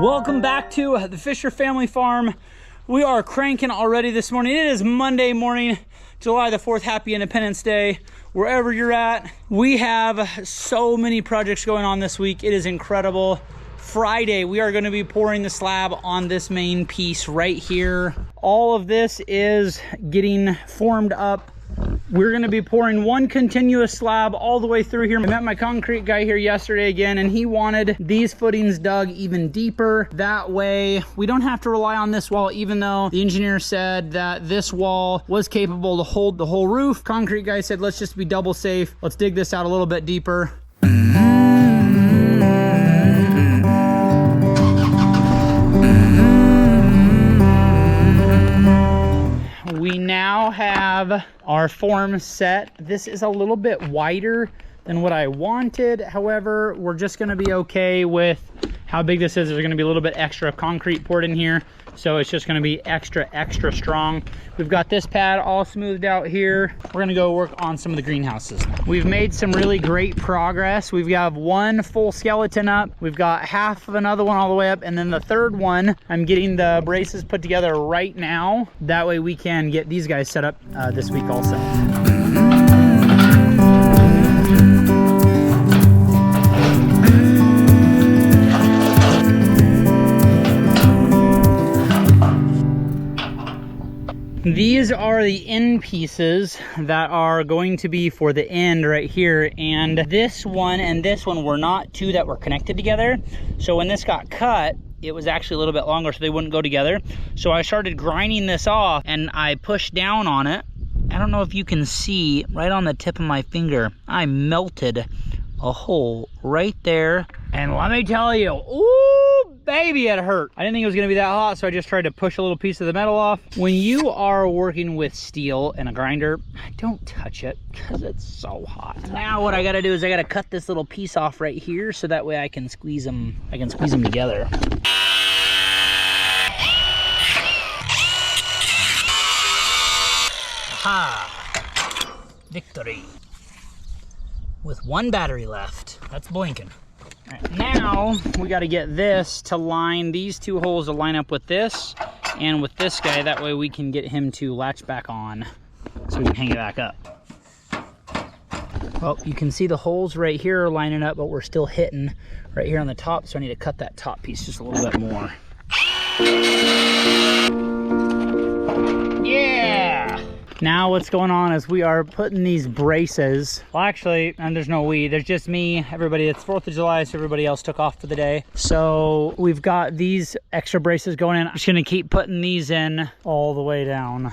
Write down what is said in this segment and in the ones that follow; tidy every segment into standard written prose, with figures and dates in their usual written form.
Welcome back to the Fisher Family Farm. We are cranking already this morning. It is Monday morning, July the 4th. Happy Independence Day, wherever you're at. We have so many projects going on this week. It is incredible. Friday, we are going to be pouring the slab on this main piece right here. All of this is getting formed up. We're going to be pouring one continuous slab all the way through here. I met my concrete guy here yesterday again, and he wanted these footings dug even deeper. That way we don't have to rely on this wall, even though the engineer said that this wall was capable to hold the whole roof. Concrete guy said, let's just be double safe. Let's dig this out a little bit deeper. We now have our form set. This is a little bit wider than what I wanted. However, we're just going to be okay with how big this is. There's going to be a little bit extra concrete poured in here, so it's just going to be extra strong. We've got this pad all smoothed out here. We're going to go work on some of the greenhouses. We've made some really great progress. We've got one full skeleton up. We've got half of another one all the way up, and then the third one, I'm getting the braces put together right now. That way we can get these guys set up this week also. These are the end pieces that are going to be for the end right here, and this one were not two that were connected together. So when this got cut, it was actually a little bit longer, so they wouldn't go together. So I started grinding this off, and I pushed down on it. I don't know if you can see right on the tip of my finger, I melted a hole right there, and let me tell you, ooh baby, it hurt. I didn't think it was gonna be that hot, so I just tried to push a little piece of the metal off. When you are working with steel and a grinder, don't touch it because it's so hot. Now what I gotta do is I gotta cut this little piece off right here, so that way I can squeeze them together. Aha! Victory. With one battery left. That's blinking. All right, now we got to get this to line, these two holes to line up with this and with this guy. That way we can get him to latch back on so we can hang it back up. Well, you can see the holes right here are lining up, but we're still hitting right here on the top. So I need to cut that top piece just a little bit more. Yeah! Now what's going on is we are putting these braces, well actually, and there's no we, there's just me, everybody, it's 4th of July, so everybody else took off for the day. So we've got these extra braces going in. I'm just gonna keep putting these in all the way down.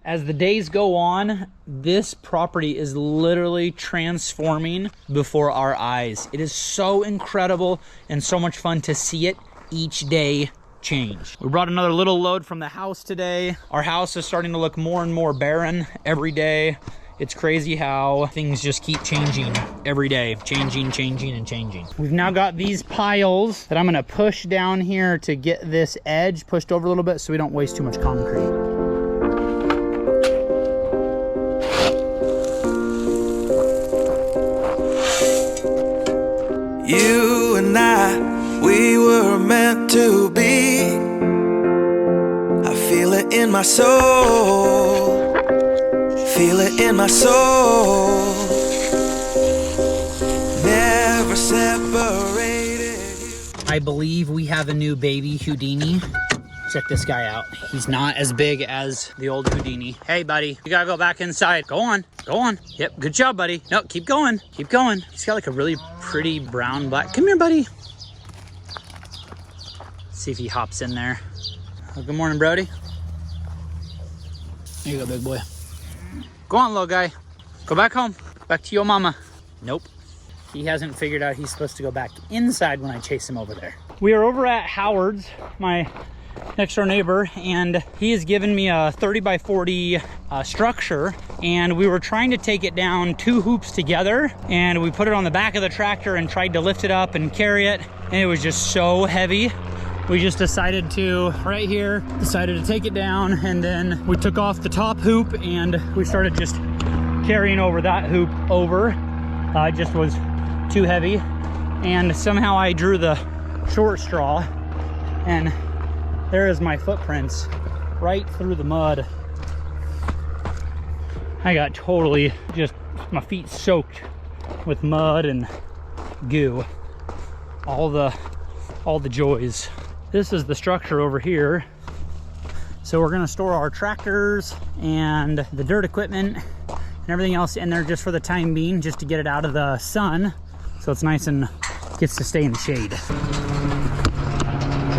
As the days go on, this property is literally transforming before our eyes. It is so incredible and so much fun to see it each day change. We brought another little load from the house today. Our house is starting to look more and more barren every day. It's crazy how things just keep changing every day. Changing. We've now got these piles that I'm gonna push down here to get this edge pushed over a little bit so we don't waste too much concrete. You and I, we were meant to be. I feel it in my soul. Feel it in my soul. Never separated. I believe we have a new baby Houdini. Check this guy out. He's not as big as the old Houdini. Hey, buddy, you gotta go back inside. Go on. Yep, good job, buddy. No, keep going. He's got like a really pretty brown black. Come here, buddy. See if he hops in there. Oh, good morning, Brody. Here you go, big boy. Go on, little guy. Go back home. Back to your mama. Nope. He hasn't figured out he's supposed to go back inside when I chase him over there. We are over at Howard's, my next door neighbor, and he has given me a 30 by 40 structure, and we were trying to take it down 2 hoops together, and we put it on the back of the tractor and tried to lift it up and carry it, and it was just so heavy. We just decided to, right here, decided to take it down, and then we took off the top hoop and we started just carrying over that hoop over. It just was too heavy, and somehow I drew the short straw, and there is my footprints right through the mud. I got totally just, my feet soaked with mud and goo. All the joys. This is the structure over here. So we're gonna store our tractors and the dirt equipment and everything else in there just for the time being, just to get it out of the sun so it's nice and gets to stay in the shade.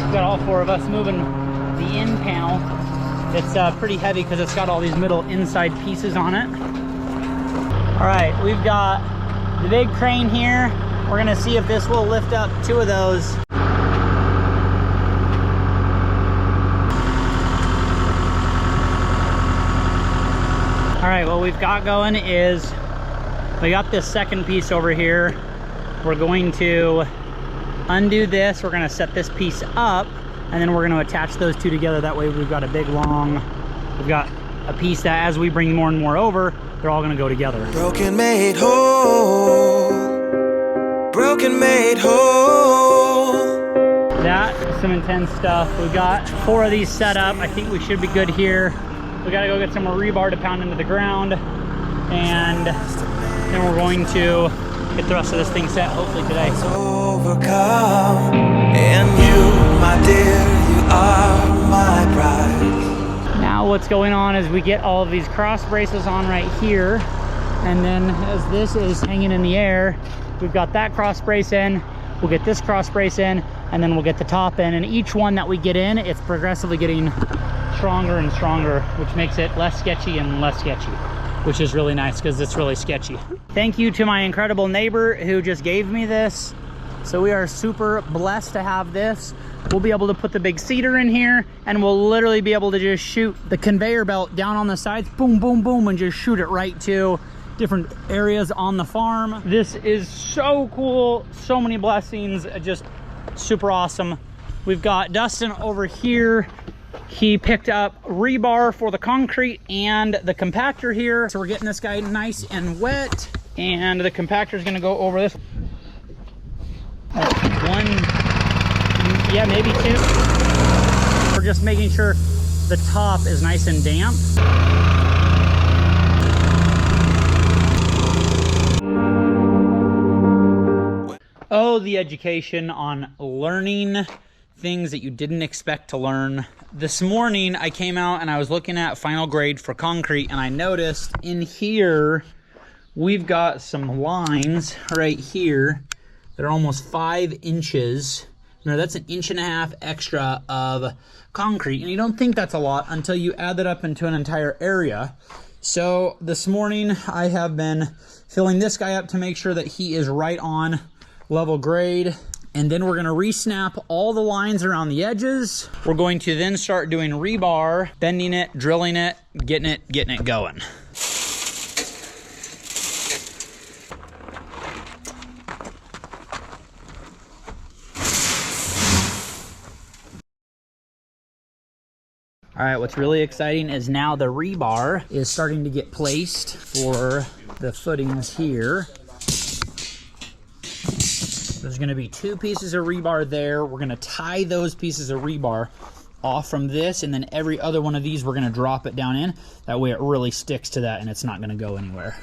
We've got all four of us moving the end panel. It's pretty heavy because it's got all these middle inside pieces on it. All right, we've got the big crane here. We're gonna see if this will lift up two of those. All right, what we've got going is we got this second piece over here. We're going to undo this. We're gonna set this piece up, and then we're gonna attach those two together. That way we've got a big long, we've got a piece that as we bring more and more over, they're all gonna go together. Broken made whole, broken made whole. That is some intense stuff. We've got 4 of these set up. I think we should be good here. We gotta go get some more rebar to pound into the ground, and then we're going to get the rest of this thing set hopefully today. Overcome, and you, my dear, you are my prize. Now what's going on is we get all of these cross braces on right here, and then as this is hanging in the air, we've got that cross brace in, we'll get this cross brace in, and then we'll get the top in, and each one that we get in, it's progressively getting stronger and stronger, which makes it less sketchy and less sketchy, which is really nice because it's really sketchy. Thank you to my incredible neighbor who just gave me this. So we are super blessed to have this. We'll be able to put the big cedar in here, and we'll literally be able to just shoot the conveyor belt down on the sides, boom, boom, boom, and just shoot it right to different areas on the farm. This is so cool. So many blessings, just super awesome. We've got Dustin over here. He picked up rebar for the concrete and the compactor here. So we're getting this guy nice and wet, and the compactor is gonna go over this. One, yeah, maybe 2. We're just making sure the top is nice and damp. Oh, the education on learning things that you didn't expect to learn. This morning I came out and I was looking at final grade for concrete, and I noticed in here we've got some lines right here that are almost 5 inches. Now that's 1.5 inches extra of concrete, and you don't think that's a lot until you add that up into an entire area. So this morning I have been filling this guy up to make sure that he is right on level grade. And then we're gonna re-snap all the lines around the edges. We're going to then start doing rebar, bending it, drilling it, getting it going. All right, what's really exciting is now the rebar is starting to get placed for the footings here. There's gonna be 2 pieces of rebar there. We're gonna tie those pieces of rebar off from this, and then every other one of these we're gonna drop it down in. That way it really sticks to that and it's not gonna go anywhere.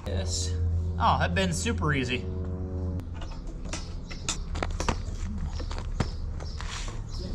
This. Oh, that's been super easy.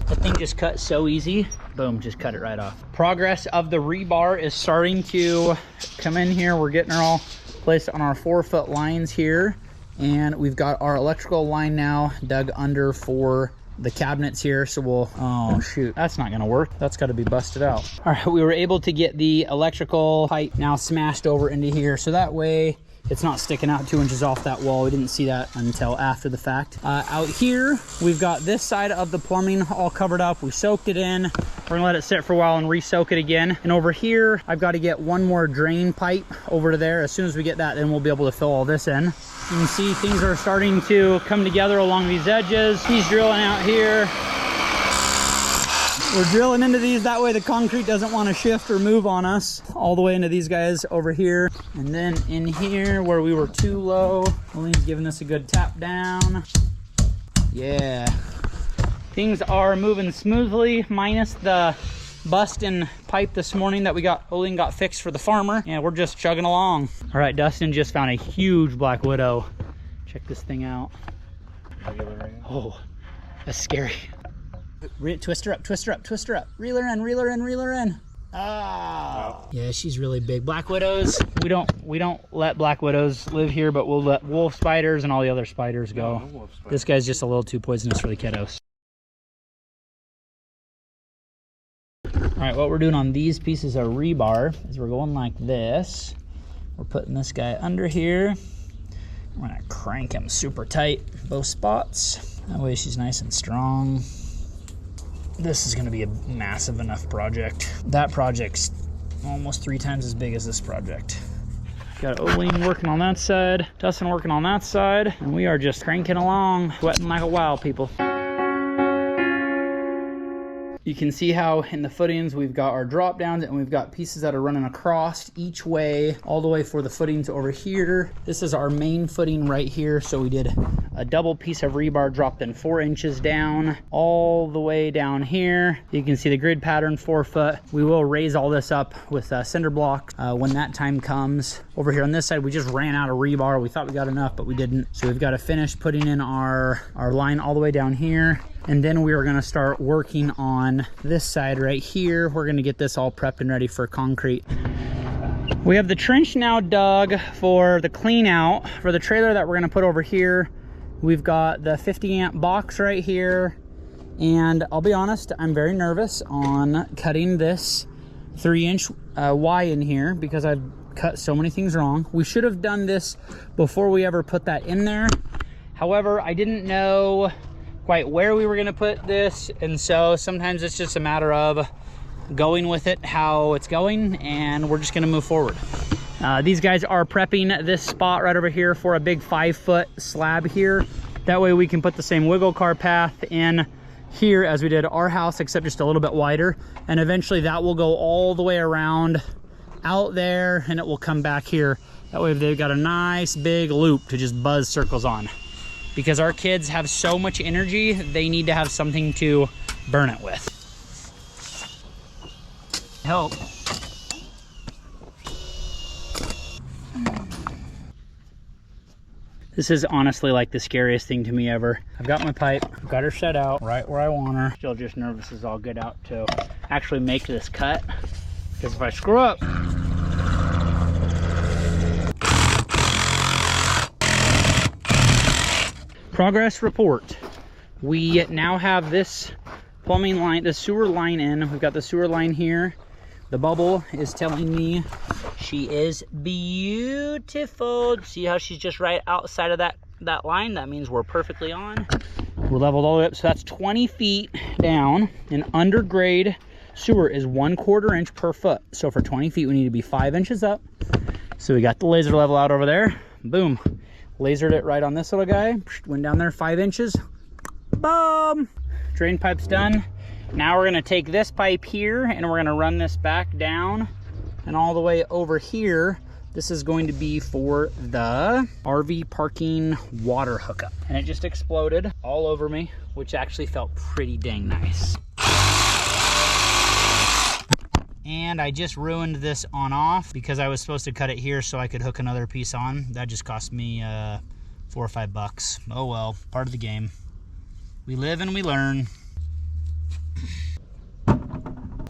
That thing just cut so easy. Boom, just cut it right off. Progress of the rebar is starting to come in here. We're getting her all placed on our 4-foot lines here, and we've got our electrical line now dug under for the cabinets here. So we'll, oh shoot, that's not gonna work. That's got to be busted out. All right, we were able to get the electrical pipe now smashed over into here, so that way it's not sticking out 2 inches off that wall. We didn't see that until after the fact. Out here, we've got this side of the plumbing all covered up. We soaked it in. We're gonna let it sit for a while and re-soak it again. And over here, I've got to get one more drain pipe over to there. As soon as we get that, then we'll be able to fill all this in. You can see things are starting to come together along these edges. He's drilling out here. We're drilling into these, that way the concrete doesn't want to shift or move on us. All the way into these guys over here. And then in here where we were too low, Olean's giving us a good tap down. Yeah. Things are moving smoothly, minus the bust in pipe this morning that Olean got fixed for the farmer. And we're just chugging along. All right, Dustin just found a huge black widow. Check this thing out. Oh, that's scary. Twist her up, twist her up, twist her up. Reel her in, reel her in, reel her in. Ah. Oh. Yeah, she's really big. Black widows, we don't let black widows live here, but we'll let wolf spiders and all the other spiders go. No this guy's just a little too poisonous for the kiddos. All right, what we're doing on these pieces of rebar is we're going like this. We're putting this guy under here. We're gonna crank him super tight, both spots. That way she's nice and strong. This is gonna be a massive enough project. That project's almost 3 times as big as this project. Got Olean working on that side, Dustin working on that side, and we are just cranking along, sweating like a wild people. You can see how in the footings we've got our drop downs and we've got pieces that are running across each way, all the way for the footings over here. This is our main footing right here. So we did a double piece of rebar dropped in 4 inches down, all the way down here. You can see the grid pattern, 4 foot. We will raise all this up with cinder block when that time comes. Over here on this side, we just ran out of rebar. We thought we got enough, but we didn't. So we've got to finish putting in our line all the way down here. And then we are gonna start working on this side right here. We're gonna get this all prepped and ready for concrete. We have the trench now dug for the clean out. For the trailer that we're gonna put over here, we've got the 50 amp box right here. And I'll be honest, I'm very nervous on cutting this 3-inch Y in here because I've cut so many things wrong. We should have done this before we ever put that in there. However, I didn't know quite where we were going to put this, and so sometimes it's just a matter of going with it how it's going, and we're just going to move forward. These guys are prepping this spot right over here for a big 5-foot slab here. That way we can put the same wiggle car path in here as we did our house, except just a little bit wider, and eventually that will go all the way around out there and it will come back here. That way they've got a nice big loop to just buzz circles on. Because our kids have so much energy, they need to have something to burn it with. Help. This is honestly like the scariest thing to me ever. I've got my pipe, I've got her set out right where I want her. Still just nervous as all get out to actually make this cut. Because if I screw up, progress report. We now have this plumbing line, the sewer line in. We've got the sewer line here. The bubble is telling me she is beautiful. See how she's just right outside of that line? That means we're perfectly on. We're leveled all the way up. So that's 20 feet down. An undergrade sewer is 1/4 inch per foot. So for 20 feet, we need to be 5 inches up. So we got the laser level out over there. Boom. Lasered it right on this little guy. Went down there 5 inches. Boom. Drain pipe's done. Now we're gonna take this pipe here and we're gonna run this back down and all the way over here. This is going to be for the RV parking water hookup. And it just exploded all over me, which actually felt pretty dang nice. And I just ruined this on off because I was supposed to cut it here so I could hook another piece on. That just cost me $4 or $5. Oh well, part of the game. We live and we learn.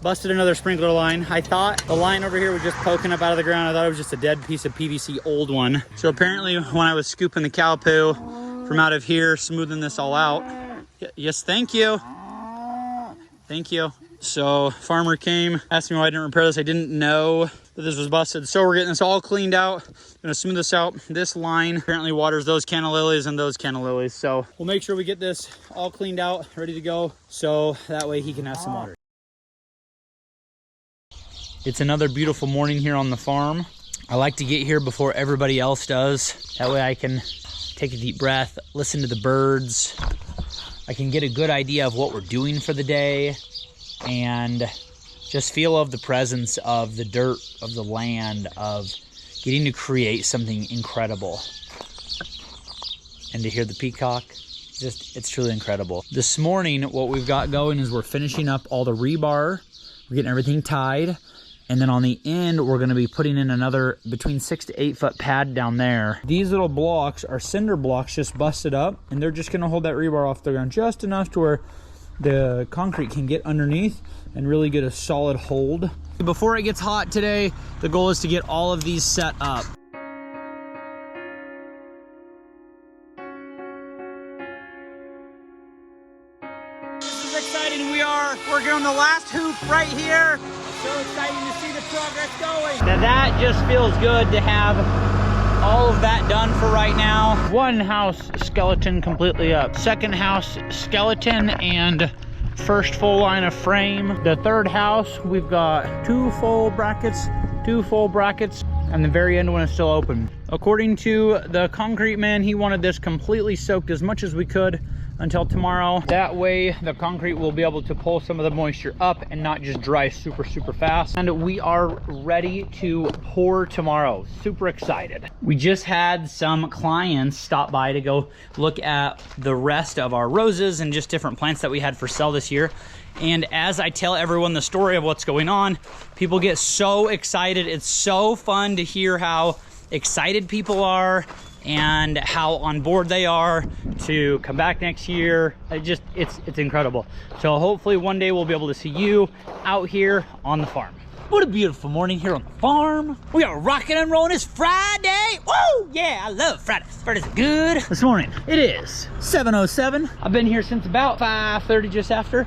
Busted another sprinkler line. I thought the line over here was just poking up out of the ground. I thought it was just a dead piece of PVC, old one. So apparently when I was scooping the cow poo from out of here, smoothing this all out. Yes, thank you. Thank you. So farmer came, asked me why I didn't repair this. I didn't know that this was busted. So we're getting this all cleaned out. Gonna smooth this out. This line apparently waters those canna lilies and those canna lilies. So we'll make sure we get this all cleaned out, ready to go. So that way he can have some water. It's another beautiful morning here on the farm. I like to get here before everybody else does. That way I can take a deep breath, listen to the birds. I can get a good idea of what we're doing for the day. and just feel of the presence of the dirt, of the land, of getting to create something incredible. And to hear the peacock, it's truly incredible. This morning, what we've got going is we're finishing up all the rebar. We're getting everything tied. And then on the end, we're gonna be putting in another between 6 to 8 foot pad down there. These little blocks are cinder blocks just busted up, and they're just gonna hold that rebar off the ground just enough to where the concrete can get underneath and really get a solid hold. Before it gets hot today, the goal is to get all of these set up. This is exciting. We are working on the last hoop right here. So exciting to see the progress going. Now that just feels good to have all of that done for right now. One house skeleton completely up. Second house skeleton and first full line of frame. The third house, we've got 2 full brackets, and the very end one is still open. According to the concrete man, he wanted this completely soaked as much as we could until tomorrow. That way the concrete will be able to pull some of the moisture up and not just dry super fast. And we are ready to pour tomorrow. Super excited. We just had some clients stop by to go look at the rest of our roses and just different plants that we had for sale this year. And as I tell everyone the story of what's going on, people get so excited. It's so fun to hear how excited people are and how on board they are to come back next year. It's incredible. So hopefully one day we'll be able to see you out here on the farm. What a beautiful morning here on the farm. We are rocking and rolling. It's Friday. Woo! Yeah, I love Fridays. Fridays are good. This morning, it is 7:07. I've been here since about 5:30, just after.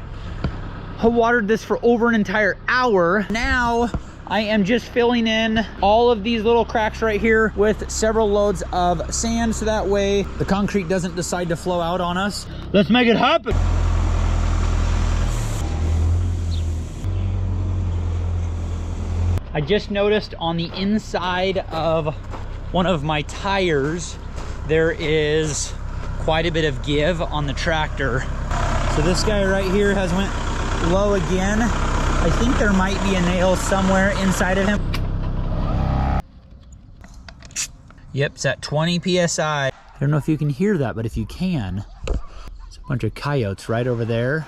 I watered this for over an entire hour. Now, I am just filling in all of these little cracks right here with several loads of sand, so that way the concrete doesn't decide to flow out on us. Let's make it happen. I just noticed on the inside of one of my tires, there is quite a bit of give on the tractor. So this guy right here has went low again. I think there might be a nail somewhere inside of him. Yep, it's at 20 PSI. I don't know if you can hear that, but if you can, there's a bunch of coyotes right over there.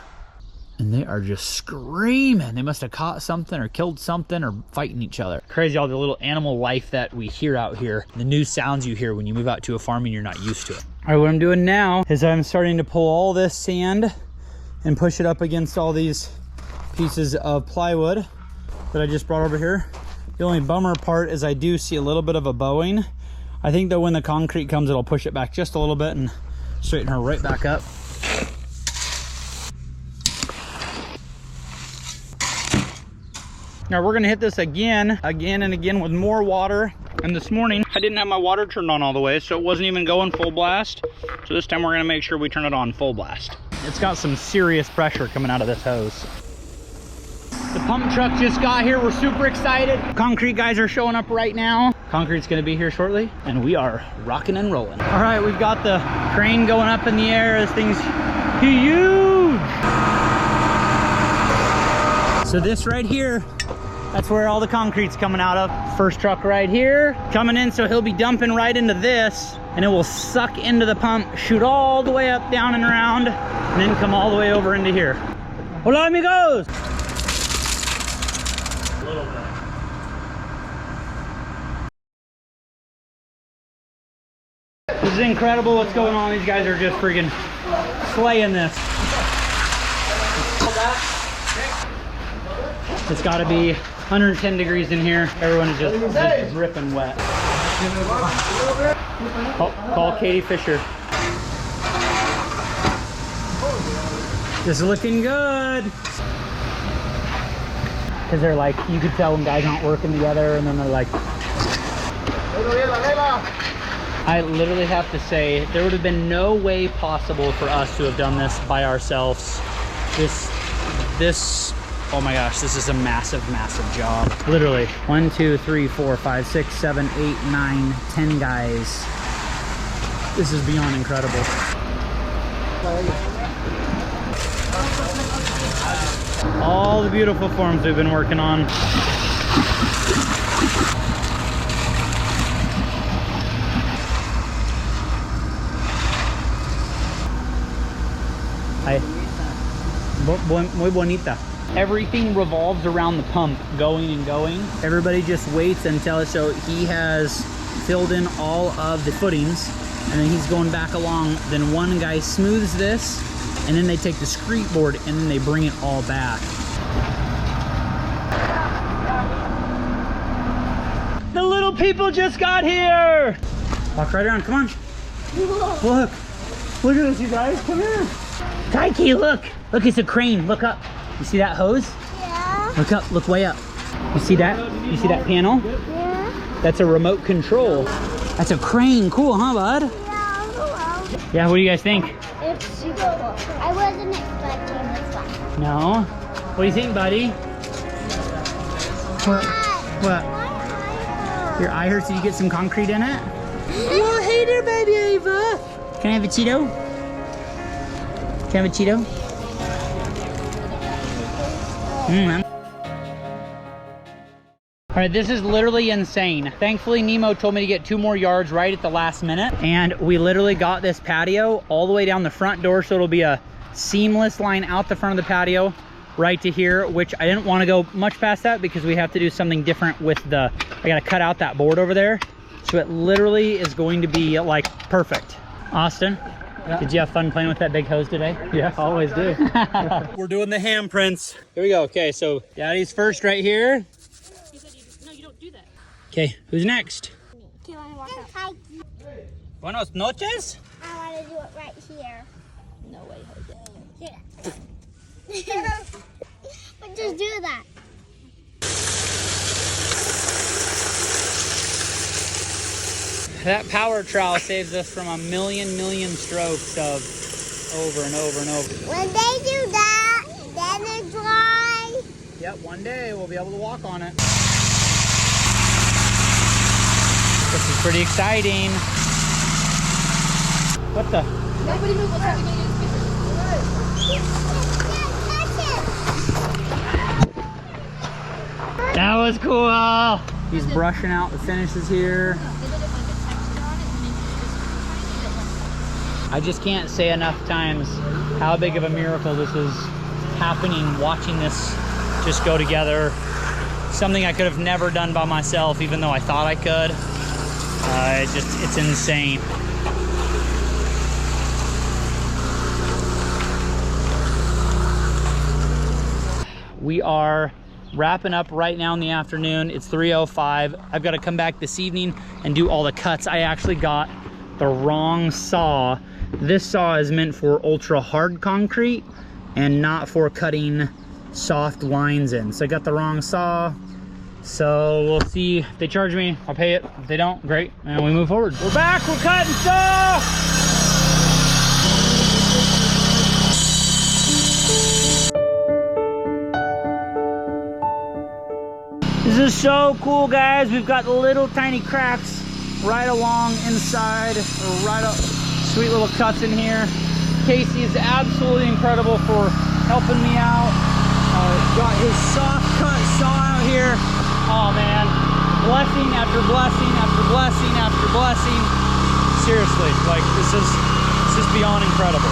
And they are just screaming. They must have caught something or killed something or fighting each other. Crazy all the little animal life that we hear out here. The new sounds you hear when you move out to a farm and you're not used to it. All right, what I'm doing now is I'm starting to pull all this sand and push it up against all these pieces of plywood that I just brought over here. The only bummer part is I do see a little bit of a bowing. I think that when the concrete comes, it'll push it back just a little bit and straighten her right back up. Now we're gonna hit this again and again with more water. And this morning, I didn't have my water turned on all the way, so it wasn't even going full blast. So this time we're gonna make sure we turn it on full blast. It's got some serious pressure coming out of this hose. The pump truck just got here. We're super excited. Concrete guys are showing up right now. Concrete's gonna be here shortly, and we are rocking and rolling. All right, we've got the crane going up in the air. This thing's huge. So this right here, that's where all the concrete's coming out of. First truck right here, coming in, so he'll be dumping right into this, and it will suck into the pump, shoot all the way up, down and around, and then come all the way over into here. Hola, amigos! A little bit. This is incredible what's going on. These guys are just freaking slaying this. It's got to be 110 degrees in here. Everyone is just dripping wet. Call Katie Fisher. This is looking good. Because they're like, you could tell when guys aren't working together, and then they're like, I literally have to say, there would have been no way possible for us to have done this by ourselves. This, oh my gosh, this is a massive, massive job. Literally, 1, 2, 3, 4, 5, 6, 7, 8, 9, 10 guys. This is beyond incredible. All the beautiful forms we've been working on. Ay. Muy bonita. Everything revolves around the pump going and going. Everybody just waits until so he has filled in all of the footings, and then he's going back along. Then one guy smooths this, and then they take the screed board and then they bring it all back. The little people just got here. Walk right around, come on. Look at this, you guys, come here. Taiki, look, it's a crane, look up. You see that hose? Yeah. Look up, look way up. You see that? You see that panel? Yeah. That's a remote control. That's a crane, cool, huh, bud? Yeah, hello. Yeah, what do you guys think? It's super cool. I wasn't expecting this one. No? What do you think, buddy? What? What? Your eye hurts, so you get some concrete in it? Oh, hey there, baby Ava. Can I have a Cheeto? Can I have a Cheeto? All right, this is literally insane. Thankfully, Nemo told me to get 2 more yards right at the last minute. And we literally got this patio all the way down the front door. So it'll be a seamless line out the front of the patio right to here, which I didn't want to go much past that because we have to do something different with I got to cut out that board over there. So it literally is going to be like perfect. Austin, yeah. Did you have fun playing with that big hose today? Yeah, always do. We're doing the handprints. Here we go. Okay, so Daddy's first right here. No, you don't do that. Okay, who's next? Okay, let me walk up. Buenos noches. I want to do it right here. No way, Jose. Here. But just do that. That power trowel saves us from a million strokes of over and over and over. When they do that, then it's dry. Yep, one day we'll be able to walk on it. This is pretty exciting. What the? Nobody move. What's happening in this picture? That was cool. He's brushing out the finishes here. I just can't say enough times how big of a miracle this is happening, watching this just go together. Something I could have never done by myself, even though I thought I could. It's insane. We are wrapping up right now in the afternoon. It's 3:05. I've got to come back this evening and do all the cuts. I actually got the wrong saw. This saw is meant for ultra hard concrete and not for cutting soft lines in. So I got the wrong saw. So we'll see if they charge me, I'll pay it. If they don't, great, and we move forward. We're back, we're cutting stuff! This is so cool, guys. We've got little tiny cracks right along inside, or right up, sweet little cuts in here. Casey is absolutely incredible for helping me out. Got his soft cut saw out here. Oh man, blessing after blessing after blessing after blessing. Seriously, like this is beyond incredible.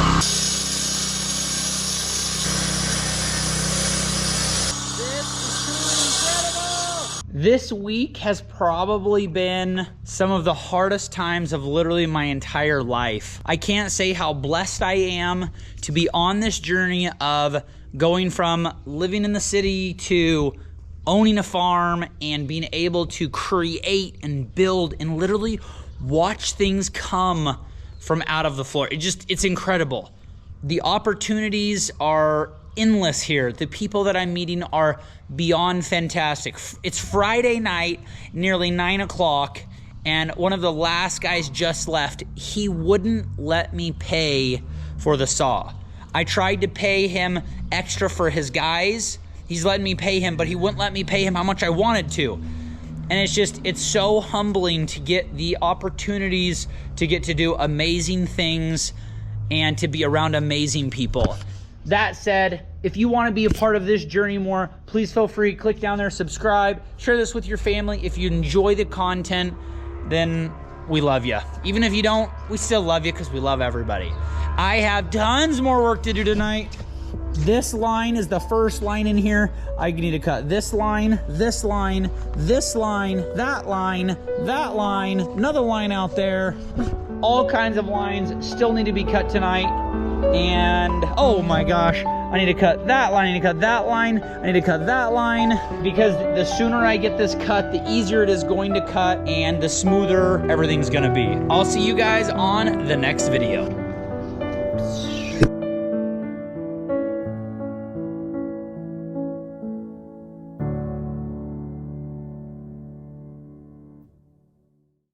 This week has probably been some of the hardest times of literally my entire life. I can't say how blessed I am to be on this journey of going from living in the city to owning a farm and being able to create and build and literally watch things come from out of the floor. It's incredible. The opportunities are endless here. The people that I'm meeting are beyond fantastic. It's Friday night, nearly 9 o'clock, and one of the last guys just left. He wouldn't let me pay for the saw. I tried to pay him extra for his guys. He's letting me pay him, but he wouldn't let me pay him how much I wanted to. And it's so humbling to get the opportunities to get to do amazing things and to be around amazing people. That said, if you want to be a part of this journey more, please feel free, click down there, subscribe, share this with your family. If you enjoy the content, then we love you. Even if you don't, we still love you because we love everybody. I have tons more work to do tonight. This line is the first line in here. I need to cut this line, this line, this line, that line, that line, another line out there. All kinds of lines still need to be cut tonight. And oh my gosh, I need to cut that line, I need to cut that line, I need to cut that line, because the sooner I get this cut, the easier it is going to cut and the smoother everything's gonna be. I'll see you guys on the next video.